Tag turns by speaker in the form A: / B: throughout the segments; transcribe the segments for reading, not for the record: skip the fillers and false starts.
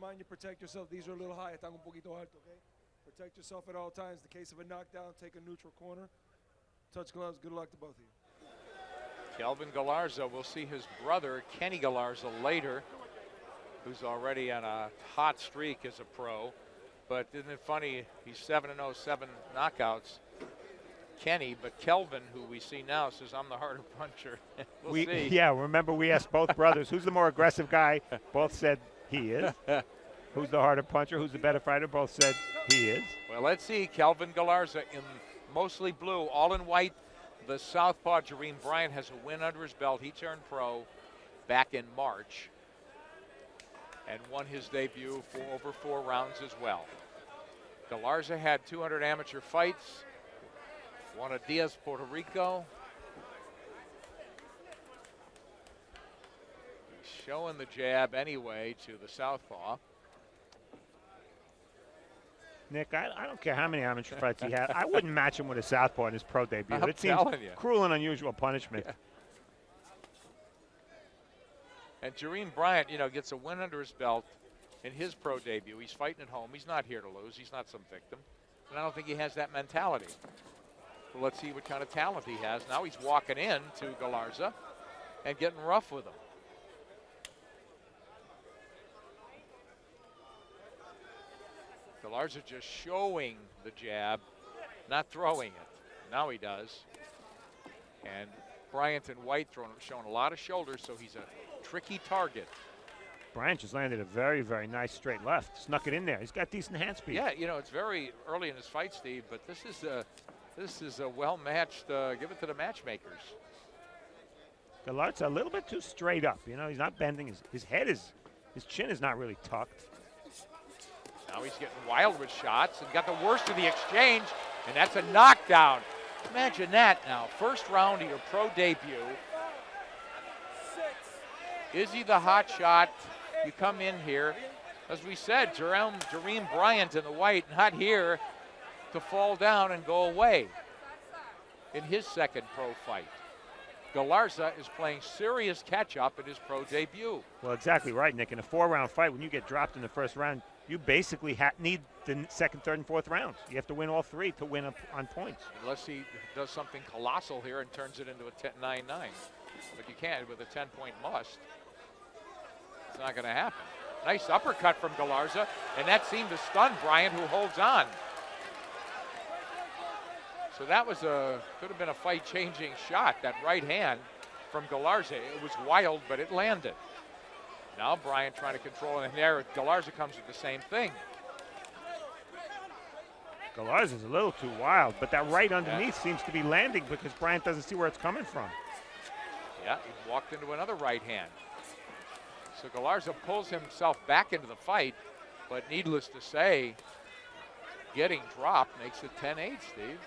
A: mind you protect yourself. These are a little high. Están un poquito alto, okay? Protect yourself at all times. In the case of a knockdown, take a neutral corner. Touch gloves. Good luck to both of you.
B: Kelvin Galarza, we'll see his brother, Kenny Galarza, later, who's already on a hot streak as a pro. But isn't it funny, he's 7-0, 7 knockouts, Kenny, but Kelvin, who we see now, says, I'm the harder puncher. we'll see.
C: Yeah, remember we asked both brothers, who's the more aggressive guy? Both said he is. Who's the harder puncher? Who's the better fighter? Both said he is.
B: Well, let's see. Kelvin Galarza in mostly blue, all in white. The southpaw, Jareem Bryant, has a win under his belt. He turned pro back in March and won his debut for over 4 rounds as well. Galarza had 200 amateur fights, won a Diaz Puerto Rico. He's showing the jab anyway to the southpaw.
C: Nick, I don't care how many amateur fights he had. I wouldn't match him with a southpaw in his pro debut.
B: I'm
C: It seems
B: telling you.
C: cruel and unusual punishment.
B: Yeah. And Jareem Bryant, you know, gets a win under his belt in his pro debut. He's fighting at home. He's not here to lose. He's not some victim. And I don't think he has that mentality. Well, let's see what kind of talent he has. Now he's walking in to Galarza and getting rough with him. Galarza just showing the jab, not throwing it. Now he does. And Bryant in white showing a lot of shoulders, so he's a tricky target.
C: Bryant just landed a very, very nice straight left. Snuck it in there. He's got decent hand speed.
B: Yeah, you know, it's very early in his fight, Steve, but this is a well-matched, give it to the matchmakers.
C: Galarza a little bit too straight up. You know, he's not bending. His chin is not really tucked.
B: Now he's getting wild with shots and got the worst of the exchange, and that's a knockdown. Imagine that now. First round of your pro debut. Is he the hot shot? You come in here. As we said, Jareem Bryant in the white, not here to fall down and go away in his second pro fight. Galarza is playing serious catch-up in his pro debut.
C: Well, exactly right, Nick. In a 4-round fight, when you get dropped in the first round, you basically need the second, third, and fourth rounds. You have to win all 3 to win on points.
B: Unless he does something colossal here and turns it into a 9-9. But you can't with a 10-point must. It's not going to happen. Nice uppercut from Galarza, and that seemed to stun Bryant, who holds on. So that was could have been a fight-changing shot, that right hand from Galarza. It was wild, but it landed. Now Bryant trying to control it, and there Galarza comes with the same thing.
C: Galarza's a little too wild, but that right underneath seems to be landing because Bryant doesn't see where it's coming from.
B: Yeah, he walked into another right hand. So Galarza pulls himself back into the fight, but needless to say, getting dropped makes it 10-8, Steve.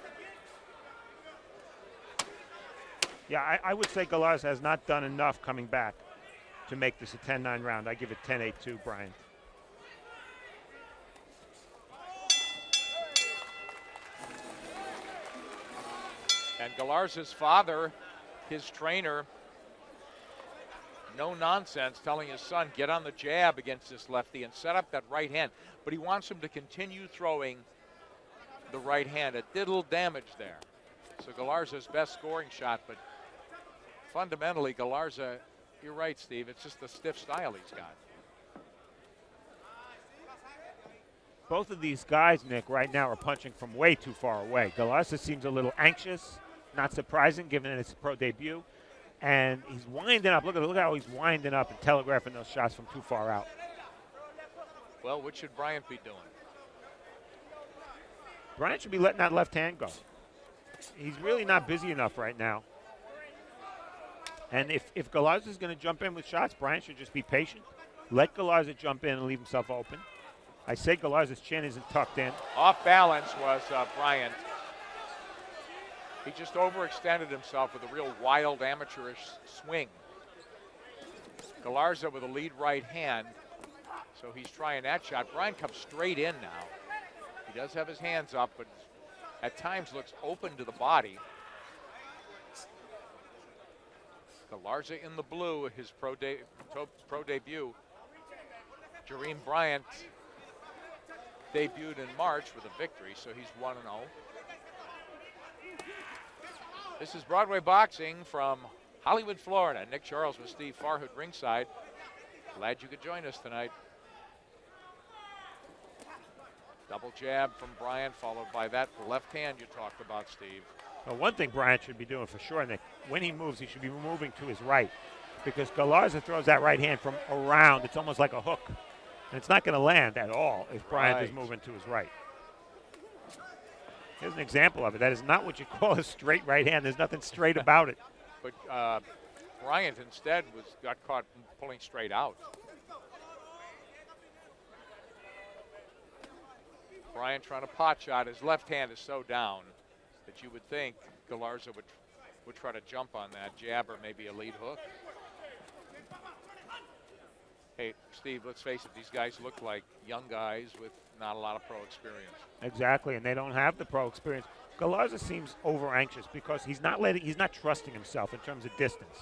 C: Yeah, I would say Galarza has not done enough coming back to make this a 10-9 round. I give it 10-8 to Bryant.
B: And Galarza's father, his trainer, no nonsense, telling his son, get on the jab against this lefty and set up that right hand. But he wants him to continue throwing the right hand. It did a little damage there. So Galarza's best scoring shot, but fundamentally, Galarza, you're right, Steve, it's just the stiff style he's got.
C: Both of these guys, Nick, right now are punching from way too far away. Galarza seems a little anxious, not surprising given it's pro debut. And he's winding up. Look at how he's winding up and telegraphing those shots from too far out.
B: Well, what should Bryant be doing?
C: Bryant should be letting that left hand go. He's really not busy enough right now. And if Galarza is going to jump in with shots, Bryant should just be patient. Let Galarza jump in and leave himself open. I say Galarza's chin isn't tucked in.
B: Off balance was Bryant. He just overextended himself with a real wild amateurish swing. Galarza with a lead right hand, so he's trying that shot. Bryant comes straight in now. He does have his hands up, but at times looks open to the body. Galarza in the blue, his pro debut. Jareem Bryant debuted in March with a victory, so he's 1-0. This is Broadway Boxing from Hollywood, Florida. Nick Charles with Steve Farhood ringside. Glad you could join us tonight. Double jab from Bryant, followed by that left hand you talked about, Steve.
C: Well, one thing Bryant should be doing for sure, Nick, when he moves, he should be moving to his right, because Galarza throws that right hand from around. It's almost like a hook, and it's not going to land at all if Bryant is moving to his right. Here's an example of it. That is not what you call a straight right hand. There's nothing straight about it.
B: But Bryant instead got caught pulling straight out. Bryant trying to pot shot. His left hand is so down that you would think Galarza would try to jump on that jab or maybe a lead hook. Hey, Steve, let's face it, these guys look like young guys with not a lot of pro experience.
C: Exactly, and they don't have the pro experience. Galarza seems over anxious because he's not trusting himself in terms of distance.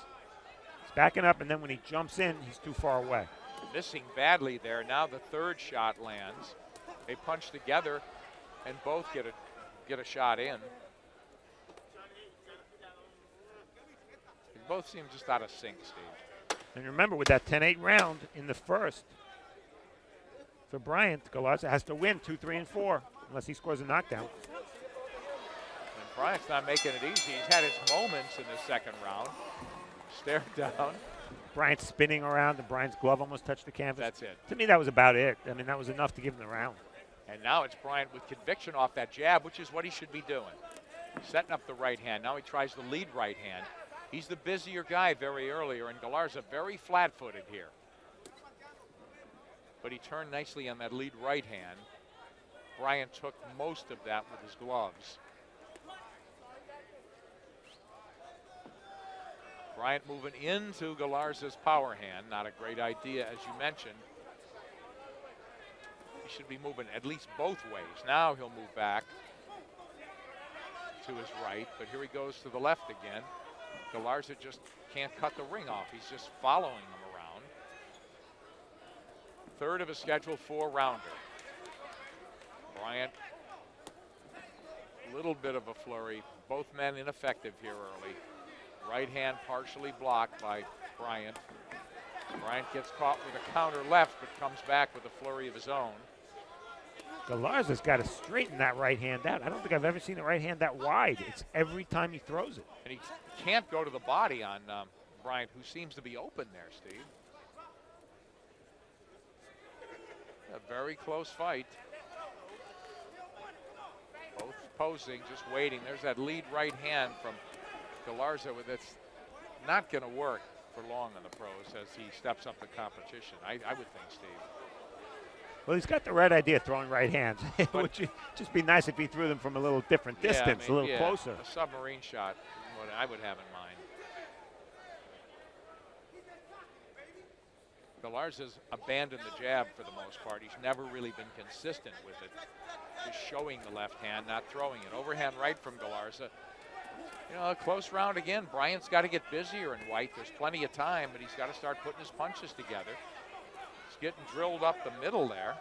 C: He's backing up, and then when he jumps in, he's too far away.
B: Missing badly there. Now the third shot lands. They punch together, and both get a shot in. They both seem just out of sync, Steve.
C: And remember, with that 10-8 round in the first, for Bryant, Galarza has to win 2, 3, and 4 unless he scores a knockdown.
B: And Bryant's not making it easy. He's had his moments in the second round. Stare down.
C: Bryant spinning around, and Bryant's glove almost touched the canvas.
B: That's it.
C: To me, that was about it. I mean, that was enough to give him the round.
B: And now it's Bryant with conviction off that jab, which is what he should be doing. Setting up the right hand. Now he tries the lead right hand. He's the busier guy very earlier, and Galarza very flat-footed here. But he turned nicely on that lead right hand. Bryant took most of that with his gloves. Bryant moving into Galarza's power hand. Not a great idea, as you mentioned. He should be moving at least both ways. Now he'll move back to his right, but here he goes to the left again. Galarza just can't cut the ring off. He's just following him around. Third of a scheduled 4-rounder. Bryant, a little bit of a flurry. Both men ineffective here early. Right hand partially blocked by Bryant. Bryant gets caught with a counter left, but comes back with a flurry of his own.
C: Galarza's got to straighten that right hand out. I don't think I've ever seen a right hand that wide. It's every time he throws it.
B: And he can't go to the body on Bryant, who seems to be open there, Steve. A very close fight. Both posing, just waiting. There's that lead right hand from Galarza, with it's not going to work for long on the pros as he steps up the competition. I would think, Steve.
C: Well, he's got the right idea, throwing right hands. It would just be nice if he threw them from a little different distance, a little closer.
B: A submarine shot, what I would have in mind. Galarza's abandoned the jab for the most part. He's never really been consistent with it. Just showing the left hand, not throwing it. Overhand right from Galarza. You know, a close round again. Bryant's got to get busier in white. There's plenty of time, but he's got to start putting his punches together. Getting drilled up the middle there.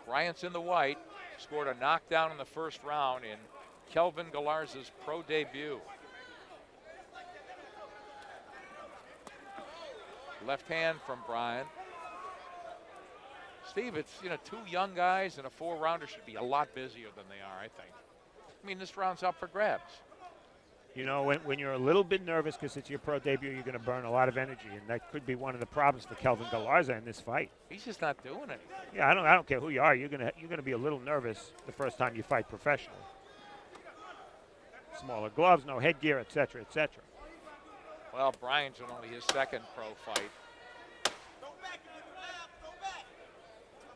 B: Bryant's in the white. Scored a knockdown in the first round in Kelvin Galarza's pro debut. Left hand from Bryant. Steve, it's, you know, two young guys, and a 4-rounder should be a lot busier than they are, I think. I mean, this round's up for grabs.
C: You know, when you're a little bit nervous because it's your pro debut, you're going to burn a lot of energy, and that could be one of the problems for Kelvin Galarza in this fight.
B: He's just not doing anything.
C: Yeah, I don't care who you are. You're gonna be a little nervous the first time you fight professionally. Smaller gloves, no headgear, etc., etc.
B: Well, Bryant's in only his second pro fight.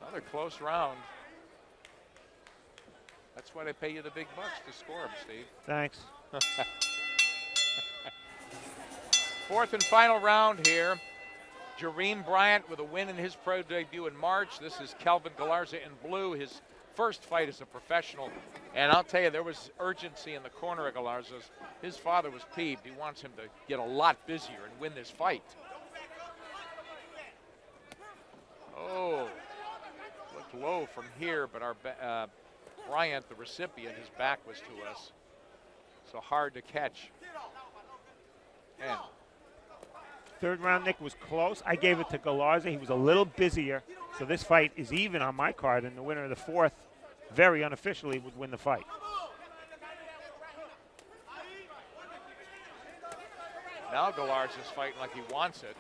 B: Another close round. That's why they pay you the big bucks to score them, Steve.
C: Thanks.
B: Fourth and final round here. Jareem Bryant with a win in his pro debut in March. This is Kelvin Galarza in blue, his first fight as a professional. And I'll tell you, there was urgency in the corner of Galarza's. His father was peeved. He wants him to get a lot busier and win this fight. low from here, but our Bryant, the recipient, his back was to us, so hard to catch. And
C: Third round, Nick, was close. I gave it to Galarza. He was a little busier, so this fight is even on my card, and the winner of the fourth, very unofficially, would win the fight.
B: now Galarza's fighting like he wants it.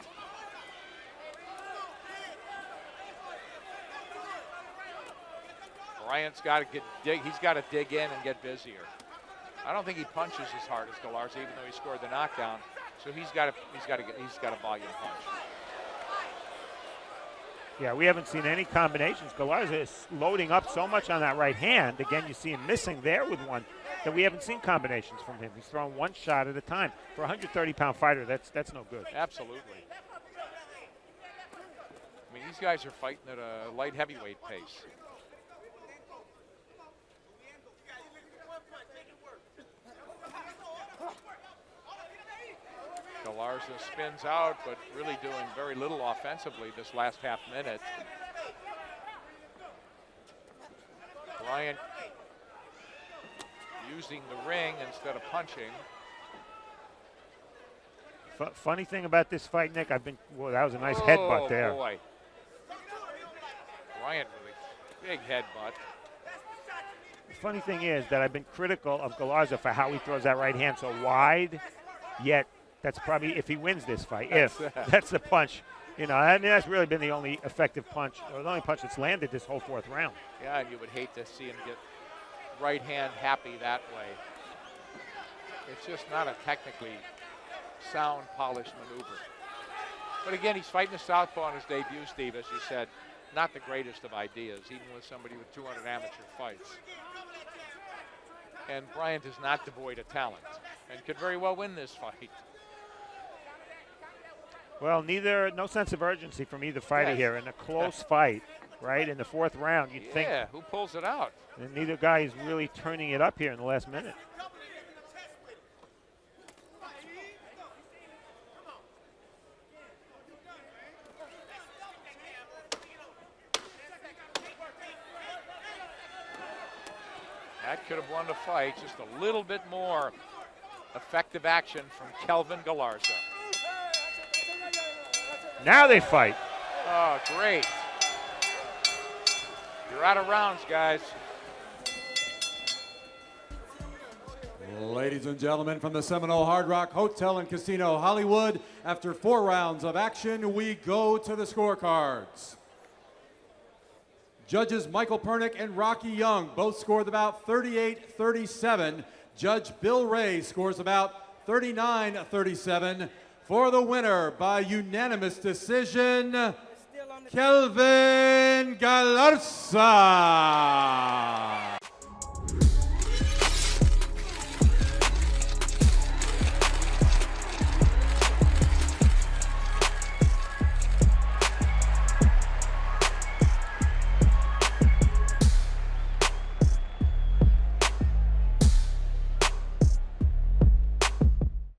B: Bryant's got to he's got to dig in and get busier. I don't think he punches as hard as Galarza, even though he scored the knockdown. So he's got a volume punch.
C: Yeah, we haven't seen any combinations. Galarza is loading up so much on that right hand. Again, you see him missing there with one, that we haven't seen combinations from him. He's throwing one shot at a time. For a 130-pound fighter, that's no good.
B: Absolutely. I mean, these guys are fighting at a light heavyweight pace. Galarza spins out, but really doing very little offensively this last half minute. Bryant using the ring instead of punching.
C: Funny thing about this fight, Nick, that was a nice headbutt there.
B: Oh, boy. Bryant with a big headbutt.
C: The funny thing is that I've been critical of Galarza for how he throws that right hand so wide, yet that's probably, if he wins this fight, that's the punch. You know, I mean, that's really been the only effective punch, or the only punch that's landed this whole fourth round.
B: Yeah, and you would hate to see him get right hand happy that way. It's just not a technically sound, polished maneuver. But again, he's fighting a southpaw in his debut, Steve, as you said. Not the greatest of ideas, even with somebody with 200 amateur fights. And Bryant is not devoid of talent and could very well win this fight.
C: Well, no sense of urgency from either fighter here in a close fight, right? In the fourth round, you'd think.
B: Yeah, who pulls it out?
C: And neither guy is really turning it up here in the last minute.
B: That could have won the fight. Just a little bit more effective action from Kelvin Galarza.
C: Now they fight.
B: Oh, great. You're out of rounds, guys.
D: Ladies and gentlemen, from the Seminole Hard Rock Hotel and Casino Hollywood, after 4 rounds of action, we go to the scorecards. Judges Michael Pernick and Rocky Young both scored about 38-37. Judge Bill Ray scores about 39-37. For the winner by unanimous decision, Kelvin Galarza.